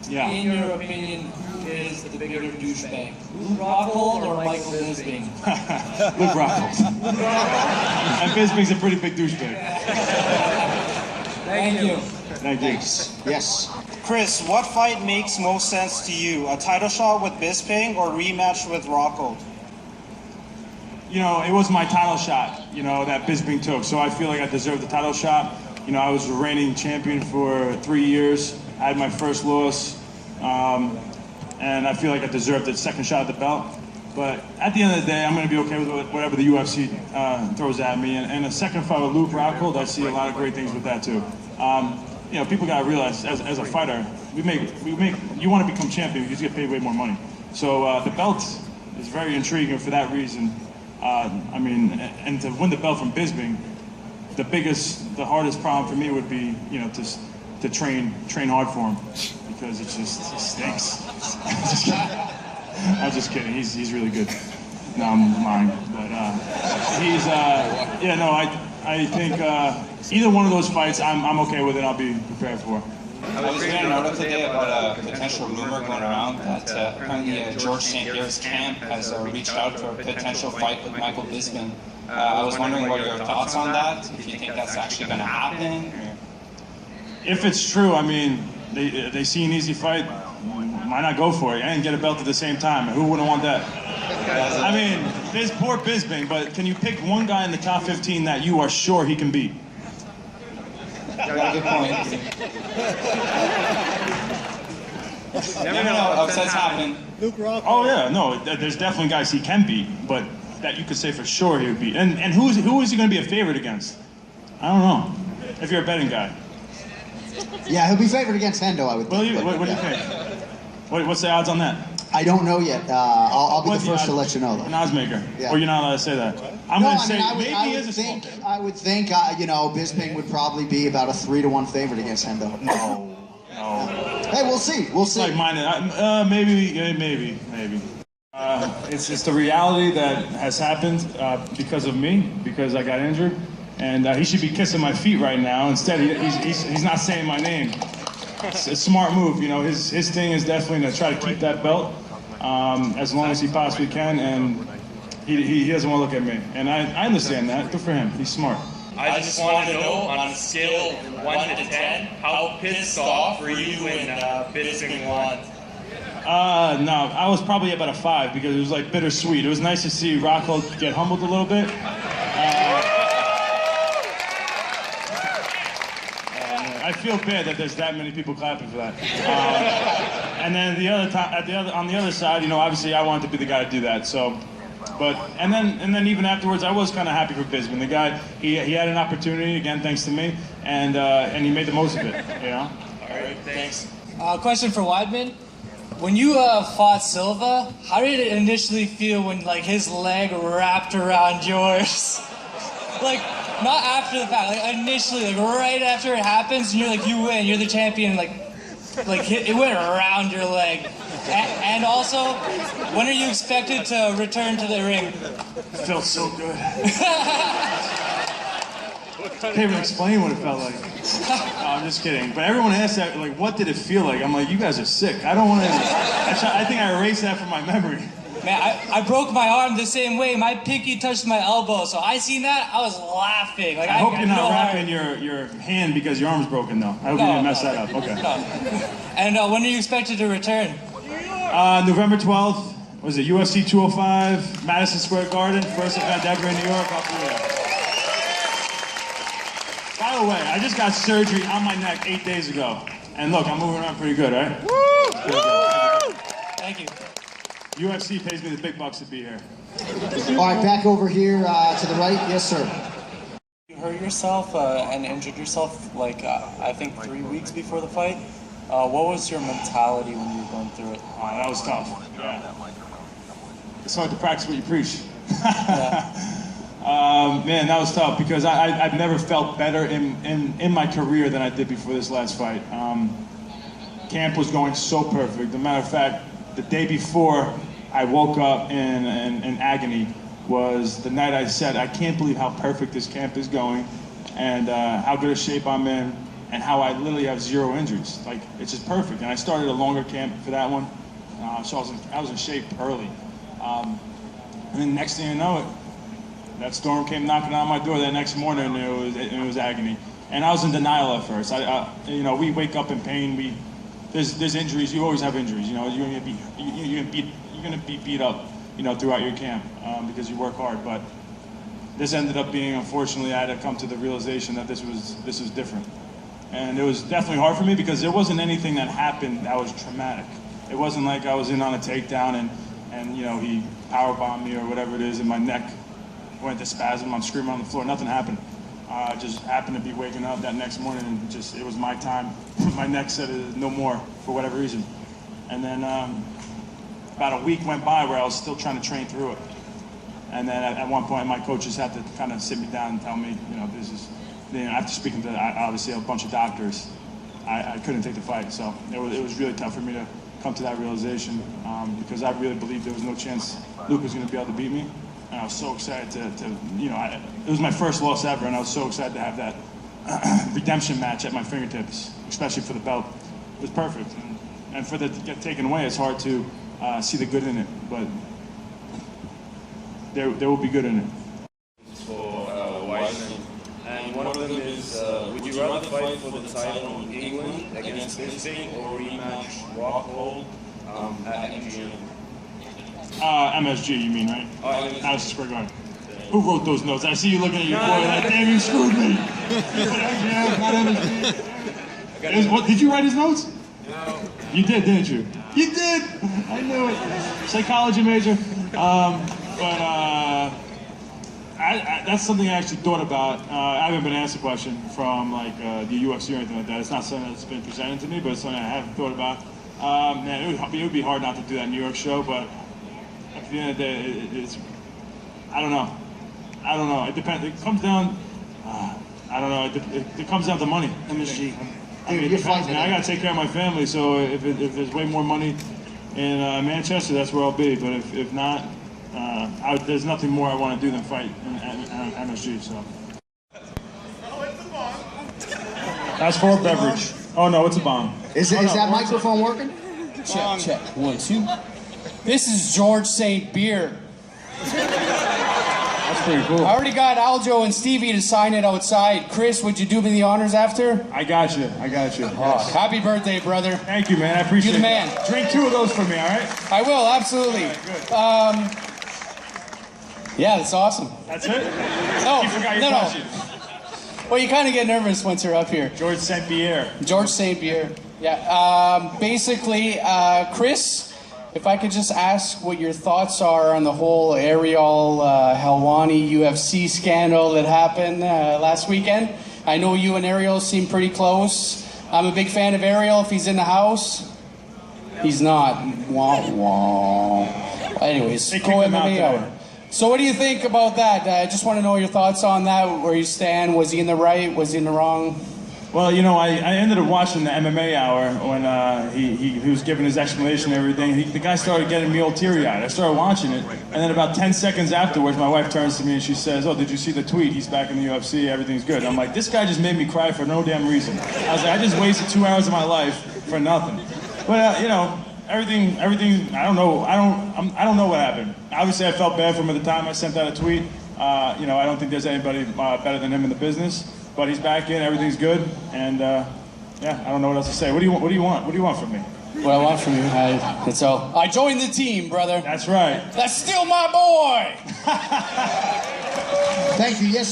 Yeah. in your opinion, is the bigger douchebag? Rockhold or Michael Bisping? Luke Rockhold. And Bisping's a pretty big douchebag. Thank you. Thank you. Yes. Chris, what fight makes most sense to you? A title shot with Bisping or rematch with Rockhold? You know, it was my title shot, you know, that Bisping took. So I feel like I deserved the title shot. You know, I was the reigning champion for 3 years. I had my first loss. And I feel like I deserved the second shot at the belt. But at the end of the day, I'm going to be okay with whatever the UFC throws at me. And a second fight with Luke Rockhold, I see a lot of great things with that too. You know, people got to realize, as a fighter, you want to become champion, you just get paid way more money. So the belt is very intriguing for that reason. I mean, and to win the belt from Bisping, the hardest problem for me would be, you know, to train hard for him, because it stinks. I'm just kidding. He's really good. No, I'm lying, but yeah, no, I think either one of those fights, I'm okay with it. I'll be prepared for. I was reading an article today about a potential rumor going around that apparently George st-Pierre's camp has reached out for a potential fight with Michael Bisping. I was wondering what are your thoughts on that, if you think that's actually going to happen? Or... If it's true, I mean, they see an easy fight, why not go for it and get a belt at the same time? Who wouldn't want that? I mean, there's poor Bisping, but can you pick one guy in the top 15 that you are sure he can beat? Got a good point. Never know, upsets happen. Oh yeah, no, there's definitely guys he can beat, but that you could say for sure he would beat. And who is he going to be a favorite against? I don't know. If you're a betting guy. Yeah, he'll be favored against Hendo, I would think. What do you think? What's the odds on that? I don't know yet. I'll be the first to let you know, though. An odds maker. Yeah. Or you're not allowed to say that. I'm going to say maybe he is a small favorite. I would think, you know, Bisping would probably be about a 3-1 favorite against Hendo. No. Hey, we'll see. We'll see. Like mine, maybe. It's the reality that has happened because of me, because I got injured, and he should be kissing my feet right now. Instead, he's not saying my name. It's a smart move, you know. His thing is definitely to try to keep that belt as long as he possibly can, and he doesn't want to look at me, and I understand that. Good for him. He's smart. I just want to know, on a scale of 1 to 10, how pissed off were you when Bisping won? No, I was probably about a 5 because it was like bittersweet. It was nice to see Rockhold get humbled a little bit. I feel bad that there's that many people clapping for that. And then on the other side, you know, obviously I wanted to be the guy to do that. So, and then even afterwards, I was kind of happy for Bisping. The guy, he had an opportunity again, thanks to me, and he made the most of it. You know. All right, thanks. Question for Weidman. When you fought Silva, how did it initially feel when like his leg wrapped around yours? Like, not after the fact, like initially, like right after it happens, and you're like, you win, you're the champion, like it went around your leg. And also, when are you expected to return to the ring? It felt so good. Can't even explain what it felt like. No, I'm just kidding. But everyone asks that, like, what did it feel like? I'm like, you guys are sick. I don't want to. I think I erased that from my memory. Man, I broke my arm the same way. My pinky touched my elbow, so I seen that, I was laughing. Like, I hope you're not wrapping your hand because your arm's broken, though. I hope you didn't mess that up. Okay. No. And when are you expected to return? November 12th. Was it UFC 205, Madison Square Garden, first event ever in New York. I'll be there. By the way, I just got surgery on my neck 8 days ago. And look, I'm moving around pretty good, right? Woo! Thank you. UFC pays me the big bucks to be here. All right, back over here to the right. Yes, sir. You hurt yourself and injured yourself, like, I think 3 weeks before the fight. What was your mentality when you were going through it? Oh, that was tough. Yeah. It's hard to practice what you preach. Man, that was tough because I've never felt better in my career than I did before this last fight. Camp was going so perfect. As a matter of fact, the day before I woke up in agony was the night I said, I can't believe how perfect this camp is going and how good a shape I'm in. and how I literally have 0 injuries. Like, it's just perfect. And I started a longer camp for that one, so I was in shape early. And then next thing you know it, that storm came knocking on my door that next morning, and it was agony. And I was in denial at first. You know, we wake up in pain. There's injuries. You always have injuries. You know, you're gonna be beat up, you know, throughout your camp because you work hard. But this ended up being, unfortunately, I had to come to the realization that this was different. And it was definitely hard for me because there wasn't anything that happened that was traumatic. It wasn't like I was in on a takedown and you know, he powerbombed me or whatever it is, and my neck went to spasm. I'm screaming on the floor. Nothing happened. Just happened to be waking up that next morning, and it was my time. My neck said no more for whatever reason. And then about a week went by where I was still trying to train through it. And then at one point, my coaches had to kind of sit me down and tell me, you know, this is, you know, after speaking to obviously a bunch of doctors, I couldn't take the fight. So it was really tough for me to come to that realization because I really believed there was no chance Luke was going to be able to beat me. And I was so excited to you know, it was my first loss ever, and I was so excited to have that redemption match at my fingertips, especially for the belt. It was perfect. And for that to get taken away, it's hard to see the good in it, but there will be good in it. For Weidman, and one of them is, would you rather fight for the title in England against Bisping or rematch Rockhold at MGM? MSG, you mean, right? Oh, Madison Square Garden. Who wrote those notes? I see you looking at your boy like, damn, you screwed me. MGM, not MSG. What, did you write his notes? No. You did, didn't you? You did! I knew it. Psychology major. That's something I actually thought about. I haven't been asked a question from like the UFC or anything like that. It's not something that's been presented to me, but it's something I haven't thought about. Man, it would be hard not to do that New York show, but at the end of the day, it's, I don't know. It depends. It comes down. I don't know. It comes down to money. MSG. I mean, it depends, man. I gotta take care of my family, so if there's way more money in Manchester, that's where I'll be. But if not, there's nothing more I want to do than fight in MSG. So. That's for a beverage. Oh no, it's a bomb. Is that microphone working? Check. 1, 2. This is George St-Pierre. That's pretty cool. I already got Aljo and Stevie to sign it outside. Chris, would you do me the honors after? I got you. Yes. Happy birthday, brother. Thank you, man. I appreciate it. You're the man. Drink 2 of those for me, all right? I will, absolutely. Right, good. Yeah, that's awesome. That's it? No, You forgot your question. Well, you kind of get nervous once you're up here. George St-Pierre. George St-Pierre. Yeah. Basically, Chris, if I could just ask what your thoughts are on the whole Ariel Helwani UFC scandal that happened last weekend. I know you and Ariel seem pretty close. I'm a big fan of Ariel if he's in the house. He's not. Wah, wah. Anyways, They kicked go him out MMA today. hour. So what do you think about that? I just want to know your thoughts on that, where you stand. Was he in the right? Was he in the wrong? Well, you know, I ended up watching the MMA hour when he was giving his explanation and everything. The guy started getting me all teary-eyed. I started watching it, and then about 10 seconds afterwards, my wife turns to me and she says, "Oh, did you see the tweet? He's back in the UFC. Everything's good." I'm like, this guy just made me cry for no damn reason. I was like, I just wasted 2 hours of my life for nothing. But you know, everything. I don't know. I don't know what happened. Obviously, I felt bad for him at the time I sent out a tweet. You know, I don't think there's anybody better than him in the business. But he's back in, everything's good, and yeah, I don't know what else to say. What do you want? What do you want from me? What I want from you, that's all. I joined the team, brother. That's right. That's still my boy. Thank you. Yes.